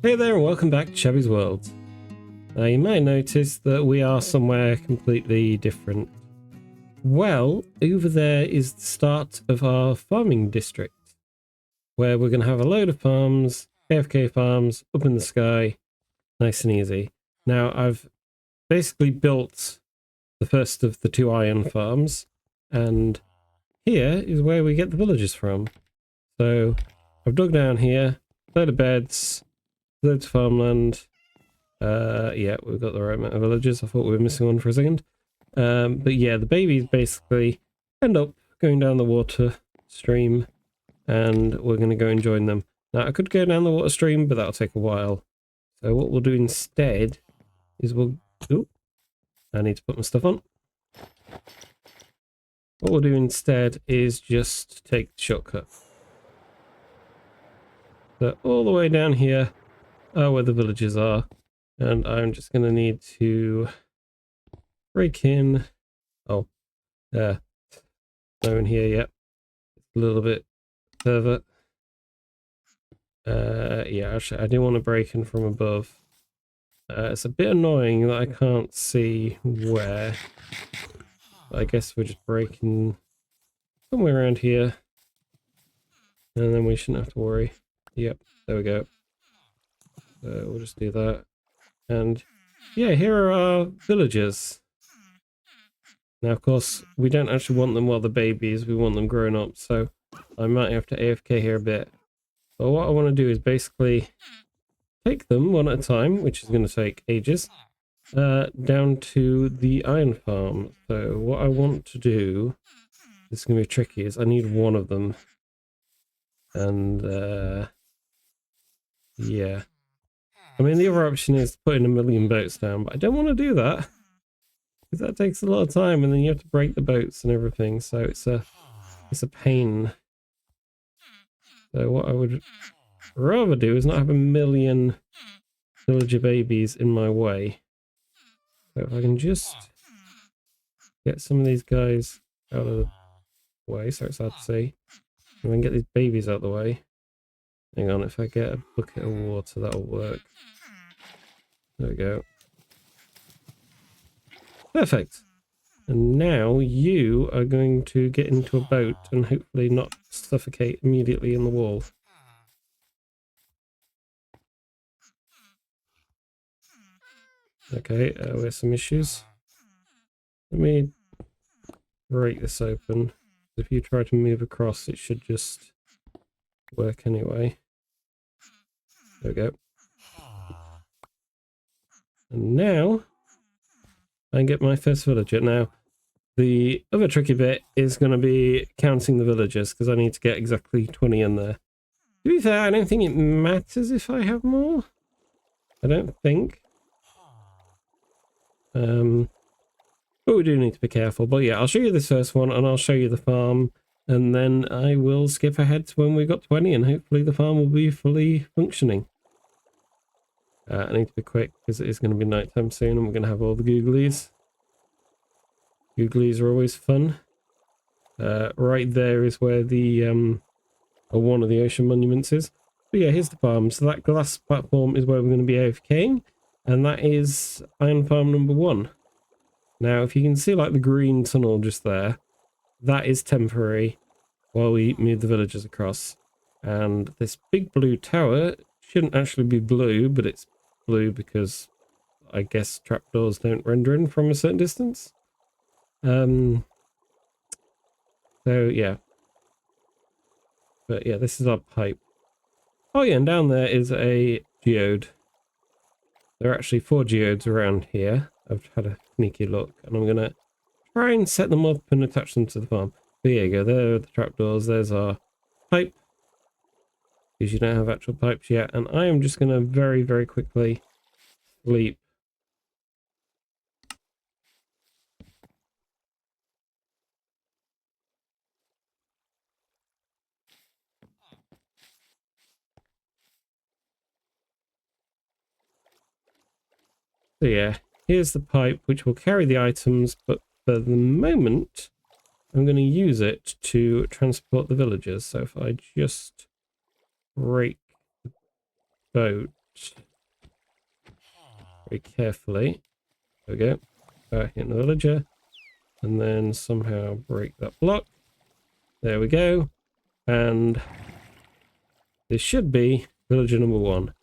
Hey there and welcome back to Shabby's World. Now you might notice that we are somewhere completely different. Well, over there is the start of our farming district, where we're going to have a load of farms, AFK farms, up in the sky, nice and easy. Now I've basically built the first of the 2 iron farms, and here is where we get the villagers from. So I've dug down here, load of beds, loads of farmland. Yeah, we've got the right amount of villagers. I thought we were missing one for a second. But yeah, the babies basically end up going down the water stream, and we're going to go and join them. Now, I could go down the water stream, but that'll take a while. So what we'll do instead is we'll... Oh, I need to put my stuff on. What we'll do instead is just take the shortcut. So all the way down here are where the villages are. And I'm just going to need to break in. Oh, no in here yet. A little bit further. Yeah, actually, I do want to break in from above. It's a bit annoying that I can't see where. But I guess we're just breaking somewhere around here. And then we shouldn't have to worry. Yep, there we go. So we'll just do that. And yeah, here are our villagers. Now, of course, we don't actually want them while they're babies. We want them grown up. So I might have to AFK here a bit. But what I want to do is basically take them one at a time, which is going to take ages, down to the iron farm. So what I want to do, this is going to be tricky, is I need one of them. And yeah. I mean, the other option is putting 1,000,000 boats down, but I don't want to do that. Because that takes a lot of time, and then you have to break the boats and everything, so it's a pain. So what I would rather do is not have 1,000,000 villager babies in my way. So if I can just get some of these guys out of the way, so it's hard to see, and then get these babies out of the way. Hang on, if I get a bucket of water, that'll work. There we go. Perfect. And now you are going to get into a boat and hopefully not suffocate immediately in the wall. Okay, we have some issues. Let me break this open. If you try to move across, it should just work anyway. There we go. And now I can get my first villager. Now, the other tricky bit is going to be counting the villagers, because I need to get exactly 20 in there. To be fair, I don't think it matters if I have more. I don't think. But we do need to be careful. But yeah, I'll show you this first one, and I'll show you the farm, and then I will skip ahead to when we got 20, and hopefully the farm will be fully functioning. I need to be quick because it is going to be nighttime soon, and we're going to have all the googlies. Googlies are always fun. Right there is where the one of the ocean monuments is. But yeah, here's the farm. So that glass platform is where we're going to be AFKing, and that is iron farm number 1. Now, if you can see like the green tunnel just there, that is temporary while we move the villagers across. And this big blue tower shouldn't actually be blue, but it's blue because I guess trapdoors don't render in from a certain distance. So yeah. But yeah, this is our pipe. Oh yeah, and down there is a geode. There are actually 4 geodes around here. I've had a sneaky look, and I'm gonna try and set them up and attach them to the farm. There you go, there are the trapdoors, there's our pipe. Because you don't have actual pipes yet, and I am just gonna very, very quickly sleep. So yeah, here's the pipe which will carry the items, but for the moment I'm going to use it to transport the villagers. So if I just break the boat, very carefully. There we go. Hit the villager. And then somehow break that block. There we go. And this should be villager number 1.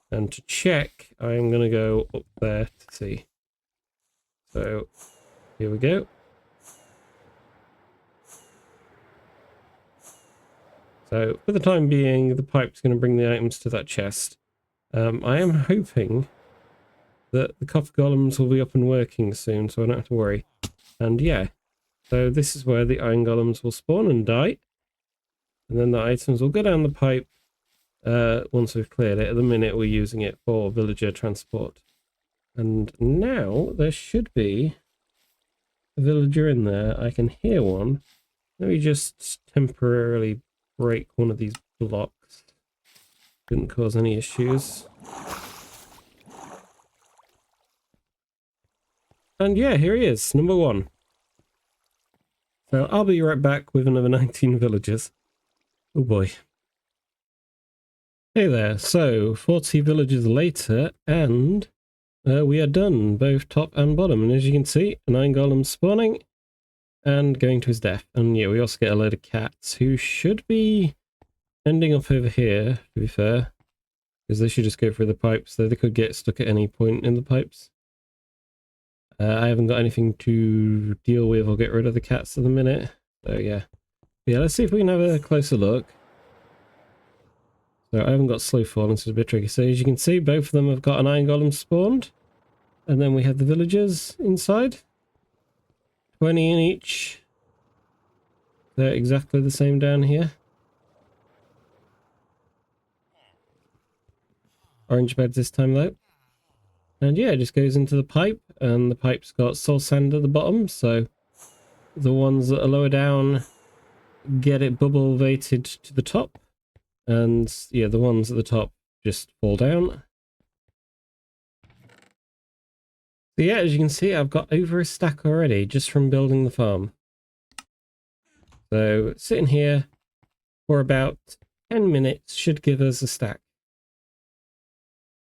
And to check, I'm going to go up there to see. So, here we go. So, for the time being, the pipe's going to bring the items to that chest. I am hoping that the copper golems will be up and working soon, so I don't have to worry. And yeah, so this is where the iron golems will spawn and die. And then the items will go down the pipe once we've cleared it. At the minute, we're using it for villager transport. And now there should be a villager in there. I can hear one. Let me just temporarily break one of these blocks. Didn't cause any issues. And yeah, here he is, number 1. So I'll be right back with another 19 villagers. Oh boy. Hey there, so 40 villagers later, and we are done, both top and bottom. And as you can see, an iron golem spawning and going to his death. And yeah, we also get a load of cats who should be ending up over here, to be fair, because they should just go through the pipes, though they could get stuck at any point in the pipes. I haven't got anything to deal with or get rid of the cats at the minute, so yeah. Yeah, let's see if we can have a closer look. So I haven't got slow falling, so it's a bit tricky. So as you can see, both of them have got an iron golem spawned. And then we have the villagers inside. 20 in each. They're exactly the same down here. Orange beds this time though. And yeah, it just goes into the pipe, and the pipe's got soul sand at the bottom, so the ones that are lower down get it bubble weighted to the top, and yeah, the ones at the top just fall down. So yeah, as you can see, I've got over a stack already just from building the farm. So sitting here for about 10 minutes should give us a stack.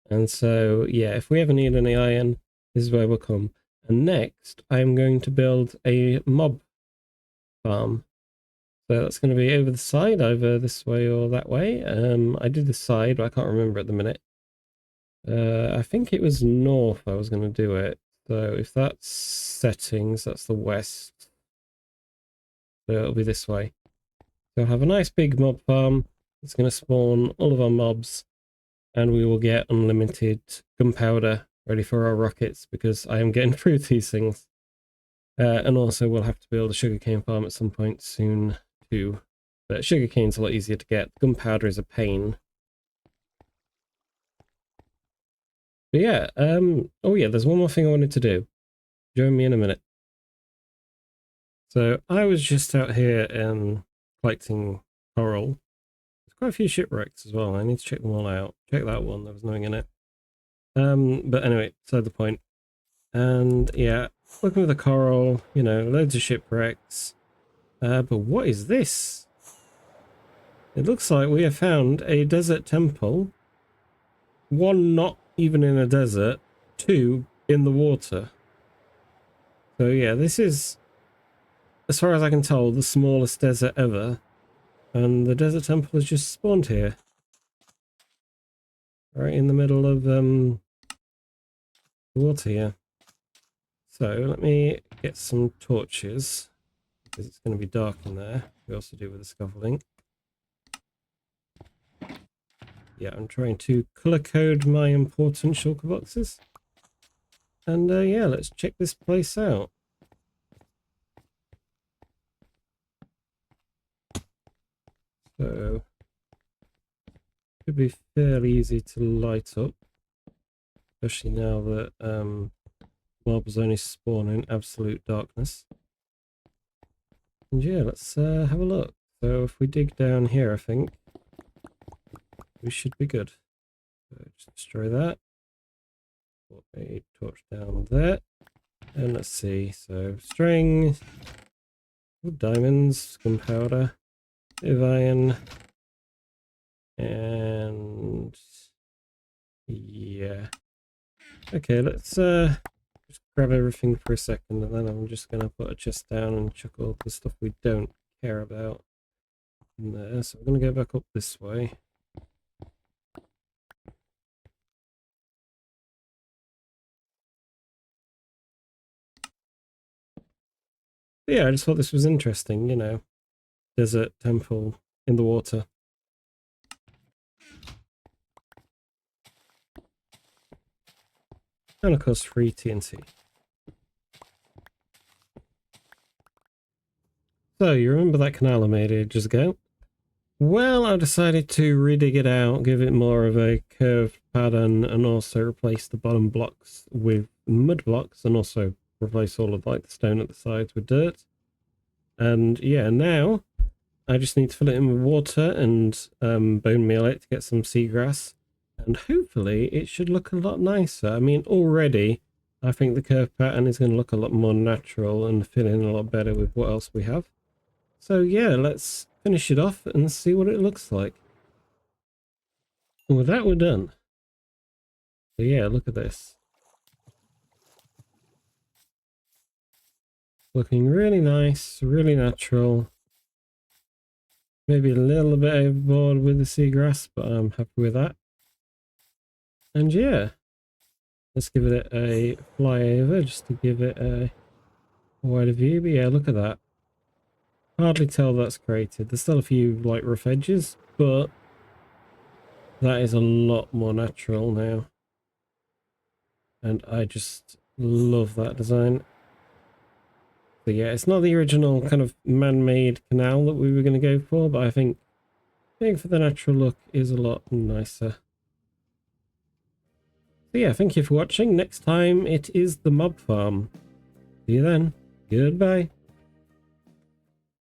And so, yeah, if we ever need any iron, this is where we'll come. And next, I'm going to build a mob farm. So that's going to be over the side, either this way or that way. I did the side, but I can't remember at the minute. I think it was north I was going to do it. So if that's settings, that's the west. So it'll be this way. So I'll have a nice big mob farm. It's going to spawn all of our mobs. And we will get unlimited gunpowder ready for our rockets, because I am getting through these things. And also we'll have to build a sugarcane farm at some point soon too. But sugarcane's a lot easier to get. Gunpowder is a pain. But yeah, oh yeah, there's one more thing I wanted to do. Join me in a minute. So I was just out here collecting coral. Quite a few shipwrecks as well. I need to check them all out. Check that one, there was nothing in it. But anyway, beside the point. And yeah, looking at the coral, you know, loads of shipwrecks. But what is this? It looks like we have found a desert temple. 1 not even in a desert, 2 in the water. So yeah, this is, as far as I can tell, the smallest desert ever. And the desert temple has just spawned here. Right in the middle of the water here. So let me get some torches, because it's going to be dark in there. We also do with the scaffolding. Yeah, I'm trying to color code my important shulker boxes. And yeah, let's check this place out. So should be fairly easy to light up, especially now that mobs only spawn in absolute darkness. And yeah, let's have a look. So if we dig down here, I think we should be good. So just destroy that. Put a torch down there. And let's see. So string, diamonds, gunpowder, bit of iron, and Yeah. Okay, let's just grab everything for a second, and then I'm just gonna put a chest down and chuck all the stuff we don't care about in there. So we're gonna go back up this way. But yeah, I just thought this was interesting, you know. Desert temple in the water. And of course free TNT. So you remember that canal I made ages ago? Well, I decided to redig it out, give it more of a curved pattern, and also replace the bottom blocks with mud blocks, and also replace all of like the stone at the sides with dirt. And yeah, now I just need to fill it in with water and bone meal it to get some seagrass, and hopefully it should look a lot nicer. I mean, already I think the curved pattern is going to look a lot more natural and fit in a lot better with what else we have. So yeah, let's finish it off and see what it looks like. And with that, we're done. So yeah, look at this. Looking really nice, really natural. Maybe a little bit overboard with the seagrass, but I'm happy with that. And yeah, let's give it a flyover just to give it a wider view. But yeah, look at that. Hardly tell that's created. There's still a few like rough edges, but that is a lot more natural now. And I just love that design. But yeah, it's not the original kind of man-made canal that we were going to go for, but I think for the natural look is a lot nicer. So yeah, thank you for watching. Next time it is the mob farm. See you then. Goodbye.